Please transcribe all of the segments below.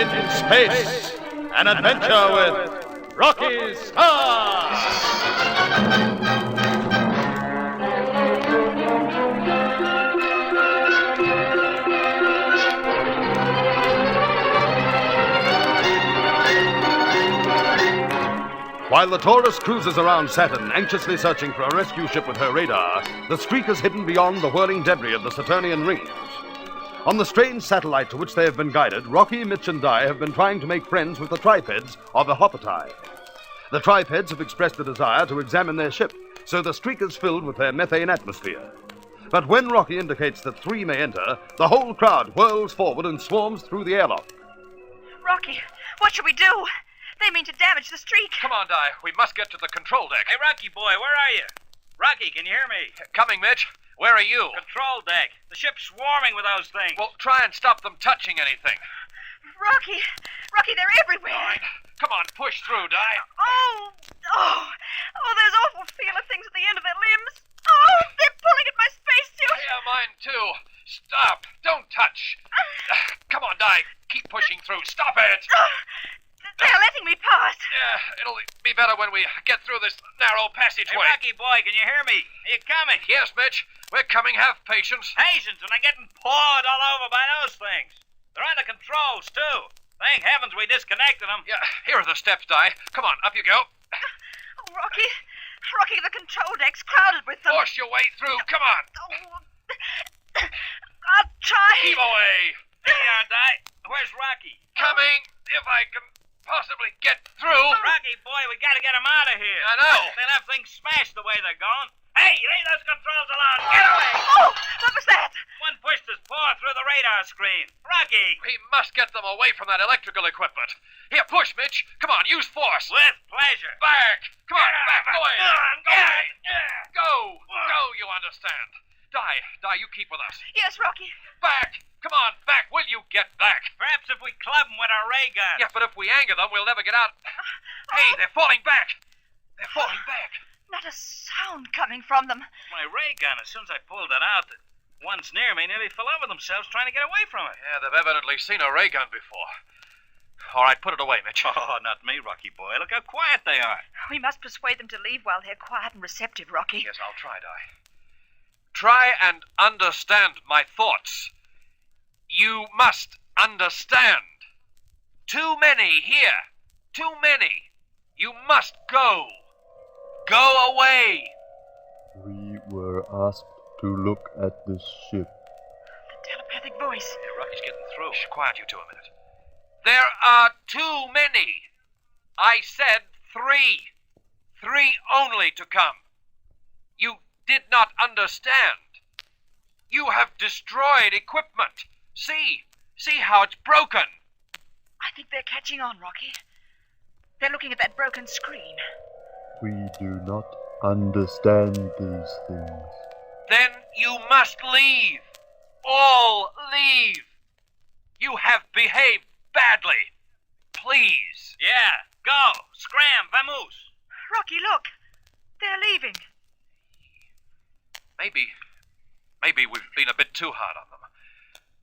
In space, an adventure with Rocky Starr! While the Taurus cruises around Saturn, anxiously searching for a rescue ship with her radar, the Streak is hidden beyond the whirling debris of the Saturnian rings. On the strange satellite to which they have been guided, Rocky, Mitch, and Di have been trying to make friends with the tripeds of the Hopati. The tripeds have expressed a desire to examine their ship, so the Streak is filled with their methane atmosphere. But when Rocky indicates that 3 may enter, the whole crowd whirls forward and swarms through the airlock. Rocky, what should we do? They mean to damage the Streak. Come on, Di. We must get to the control deck. Hey, Rocky boy, where are you? Rocky, can you hear me? Coming, Mitch. Where are you? Control deck. The ship's swarming with those things. Well, try and stop them touching anything. Rocky, they're everywhere. All right. Come on, push through, Di. Oh, those awful feeler things at the end of their limbs. Oh, they're pulling at my spacesuit. Yeah, mine too. Stop. Don't touch. Come on, Di. Keep pushing through. Stop it. They're letting me pass. Yeah, it'll be better when we get through this narrow passageway. Hey, Rocky boy, can you hear me? Are you coming? Yes, Mitch. We're coming. Have patience. Patience, and I'm getting pawed all over by those things. They're on the controls, too. Thank heavens we disconnected them. Yeah, here are the steps, Di. Come on, up you go. Oh, Rocky, the control deck's crowded with them. Force your way through. Come on. Oh, I'll try. Heave away. There you are, Di. Where's Rocky? Coming, if I can possibly get through. Rocky boy, we gotta get them out of here. I know. They'll have things smashed the way they're going. Hey, leave those controls alone. Get away. Oh, what was that? One pushed his paw through the radar screen. Rocky. We must get them away from that electrical equipment. Here, push, Mitch. Come on, use force. With pleasure. Back. Come on, back. Go ahead. Go ahead. Go, you understand. Di, you keep with us. Yes, Rocky. Back. Come on, back. Will you get back? Perhaps if we club them with our ray gun. Yeah, but if we anger them, we'll never get out. Hey, they're falling back. They're falling back. Not a sound coming from them. My ray gun, as soon as I pulled it out, the ones near me nearly fell over themselves trying to get away from it. Yeah, they've evidently seen a ray gun before. All right, put it away, Mitch. Oh, not me, Rocky boy. Look how quiet they are. We must persuade them to leave while they're quiet and receptive, Rocky. Yes, I'll try, Di. Try and understand my thoughts. You must understand. Too many here. Too many. You must go. Go away. We were asked to look at the ship. The telepathic voice. Yeah, Rocky's getting through. Shh, quiet, you two, a minute. There are too many. I said 3. 3 only to come. You did not understand. You have destroyed equipment. See how it's broken. I think they're catching on, Rocky. They're looking at that broken screen. We do not understand these things. Then you must leave. All leave. You have behaved badly. Please. Yeah, go. Scram, vamos. Rocky, look. They're leaving. Maybe we've been a bit too hard on them.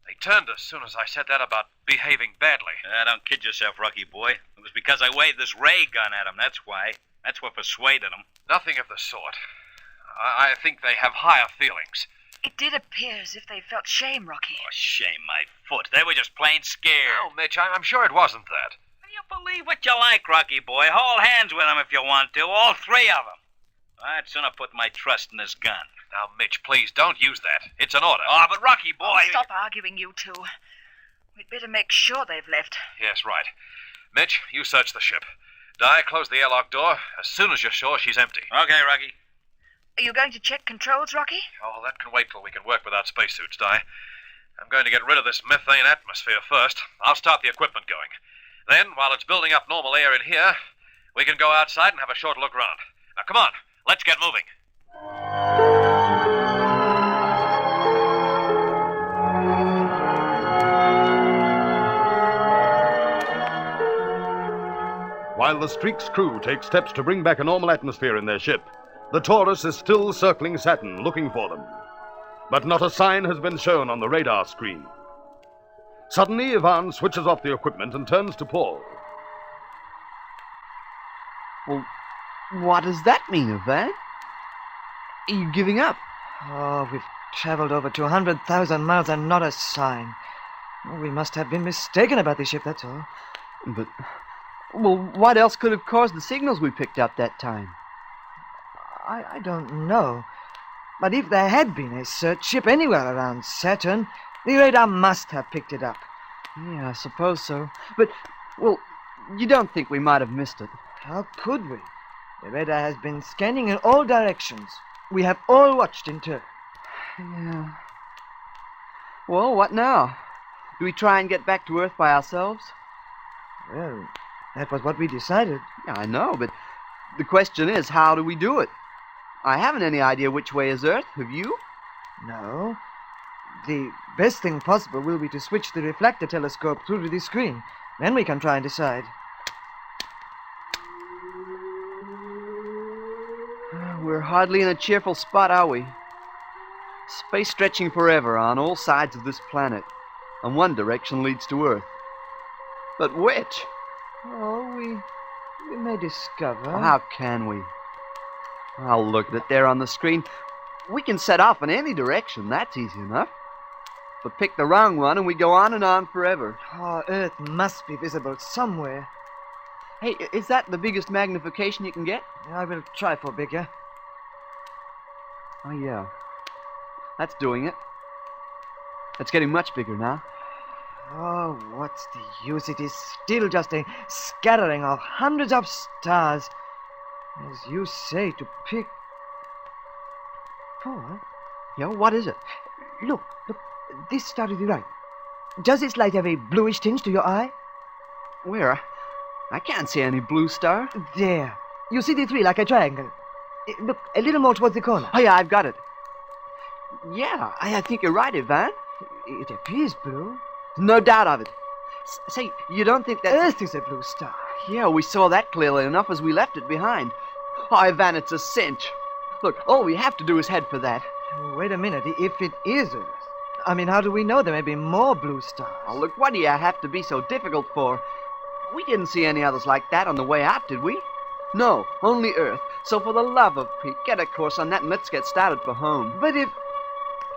They turned as soon as I said that about behaving badly. Don't kid yourself, Rocky boy. It was because I waved this ray gun at them, that's why. That's what persuaded them. Nothing of the sort. I think they have higher feelings. It did appear as if they felt shame, Rocky. Oh, shame my foot. They were just plain scared. No, Mitch, I'm sure it wasn't that. You believe what you like, Rocky boy. Hold hands with them if you want to. All 3 of them. I'd sooner put my trust in this gun. Now, Mitch, please don't use that. It's an order. Oh, but Rocky boy... Oh, stop arguing, you two. We'd better make sure they've left. Yes, right. Mitch, you search the ship. Di, close the airlock door as soon as you're sure she's empty. Okay, Rocky. Are you going to check controls, Rocky? Oh, that can wait till we can work without spacesuits, Di. I'm going to get rid of this methane atmosphere first. I'll start the equipment going. Then, while it's building up normal air in here, we can go outside and have a short look round. Now, come on. Let's get moving. While the Streak's crew take steps to bring back a normal atmosphere in their ship, the Taurus is still circling Saturn, looking for them. But not a sign has been shown on the radar screen. Suddenly, Ivan switches off the equipment and turns to Paul. Well, what does that mean, Ivan? Are you giving up? Oh, we've traveled over 200,000 miles and not a sign. Oh, we must have been mistaken about the ship, that's all. But, well, what else could have caused the signals we picked up that time? I don't know. But if there had been a search ship anywhere around Saturn, the radar must have picked it up. Yeah, I suppose so. But, well, you don't think we might have missed it? How could we? The radar has been scanning in all directions. We have all watched in turn. Yeah. Well, what now? Do we try and get back to Earth by ourselves? Well, that was what we decided. Yeah, I know, but the question is, how do we do it? I haven't any idea which way is Earth. Have you? No. The best thing possible will be to switch the reflector telescope through to the screen. Then we can try and decide. We're hardly in a cheerful spot, are we? Space stretching forever on all sides of this planet, and one direction leads to Earth. But which? Oh, we may discover. How can we? I'll look at it there on the screen. We can set off in any direction, that's easy enough. But pick the wrong one and we go on and on forever. Oh, Earth must be visible somewhere. Hey, is that the biggest magnification you can get? I will try for bigger. Oh, yeah. That's doing it. It's getting much bigger now. Oh, what's the use? It is still just a scattering of hundreds of stars. As you say, to pick... Paul? Yeah, what is it? Look, this star to the right. Does its light have a bluish tinge to your eye? Where? I can't see any blue star. There. You see the three like a triangle. Look, a little more towards the corner. Oh, yeah, I've got it. Yeah, I think you're right, Ivan. It appears blue. No doubt of it. Say, you don't think that... Earth is a blue star. Yeah, we saw that clearly enough as we left it behind. Oh, Ivan, it's a cinch. Look, all we have to do is head for that. Wait a minute. If it is Earth, I mean, how do we know there may be more blue stars? Oh, look, what do you have to be so difficult for? We didn't see any others like that on the way out, did we? No, only Earth. So for the love of Pete, get a course on that and let's get started for home. But if...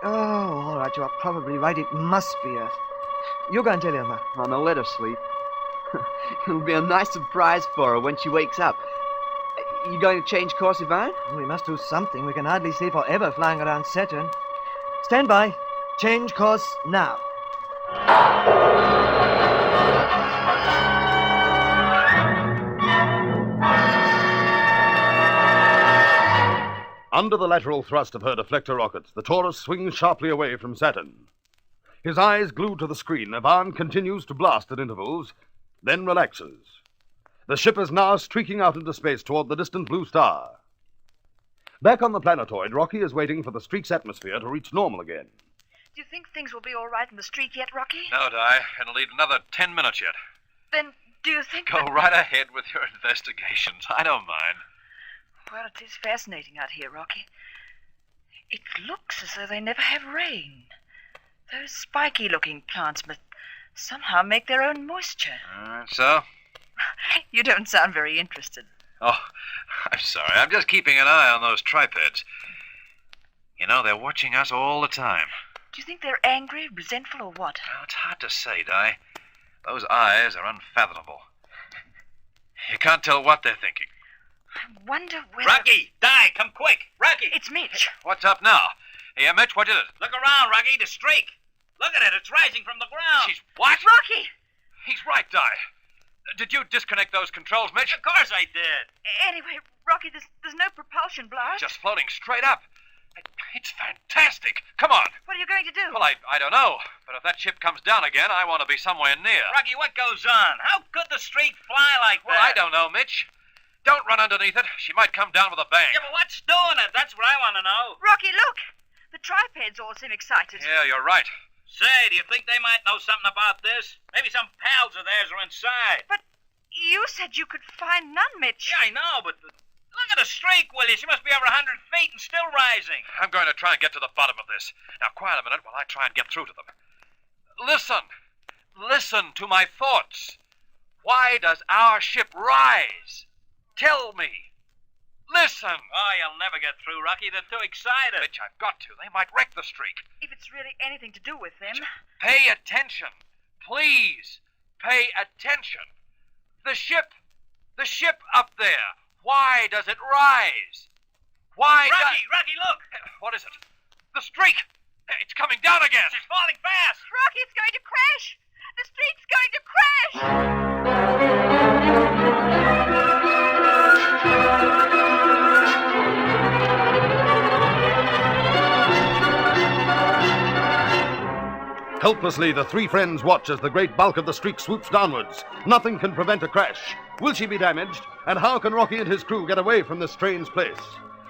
Oh, all right, you are probably right. It must be Earth. You go and tell Irma. Oh, no, let her sleep. It'll be a nice surprise for her when she wakes up. You going to change course, Ivan? We must do something. We can hardly stay forever flying around Saturn. Stand by. Change course now. Under the lateral thrust of her deflector rockets, the Taurus swings sharply away from Saturn. His eyes glued to the screen, Ivan continues to blast at intervals, then relaxes. The ship is now streaking out into space toward the distant blue star. Back on the Planetoid, Rocky is waiting for the streak's atmosphere to reach normal again. Do you think things will be all right in the streak yet, Rocky? No, Di. It'll need another 10 minutes yet. Then do you think Go right ahead with your investigations. I don't mind. Well, it is fascinating out here, Rocky. It looks as though they never have rain. Those spiky-looking plants must somehow make their own moisture. So? You don't sound very interested. Oh, I'm sorry. I'm just keeping an eye on those tripeds. You know, they're watching us all the time. Do you think they're angry, resentful, or what? Well, it's hard to say, Di. Those eyes are unfathomable. You can't tell what they're thinking. I wonder whether... Rocky, Di, come quick. Rocky. It's Mitch. What's up now? Hey, Mitch, what is it? Look around, Rocky, the streak. Look at it, it's rising from the ground. She's what? Rocky! He's right, Di. Did you disconnect those controls, Mitch? Of course I did. Anyway, Rocky, there's no propulsion blast. Just floating straight up. It's fantastic. Come on. What are you going to do? Well, I don't know. But if that ship comes down again, I want to be somewhere near. Rocky, what goes on? How could the streak fly like Well, that? I don't know, Mitch. Don't run underneath it. She might come down with a bang. Yeah, but what's doing it? That's what I want to know. Rocky, look! The tripeds all seem excited. Yeah, you're right. Say, do you think they might know something about this? Maybe some pals of theirs are inside. But you said you could find none, Mitch. Yeah, I know, but look at the streak, will you? She must be over 100 feet and still rising. I'm going to try and get to the bottom of this. Now, quiet a minute while I try and get through to them. Listen. listen to my thoughts. Why does our ship rise? Tell me. Listen. Oh, you'll never get through, Rocky. They're too excited. Mitch, I've got to. They might wreck the streak. If it's really anything to do with them. Pay attention. Please, pay attention. The ship up there. Why does it rise? Why Rocky, look! What is it? The streak! It's coming down again! It's falling fast! Rocky, it's going to crash! The streak's going to crash! Helplessly, the three friends watch as the great bulk of the streak swoops downwards. Nothing can prevent a crash. Will she be damaged? And how can Rocky and his crew get away from this strange place?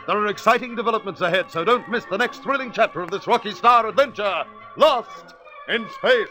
There are exciting developments ahead, so don't miss the next thrilling chapter of this Rocky Starr adventure, Lost in Space.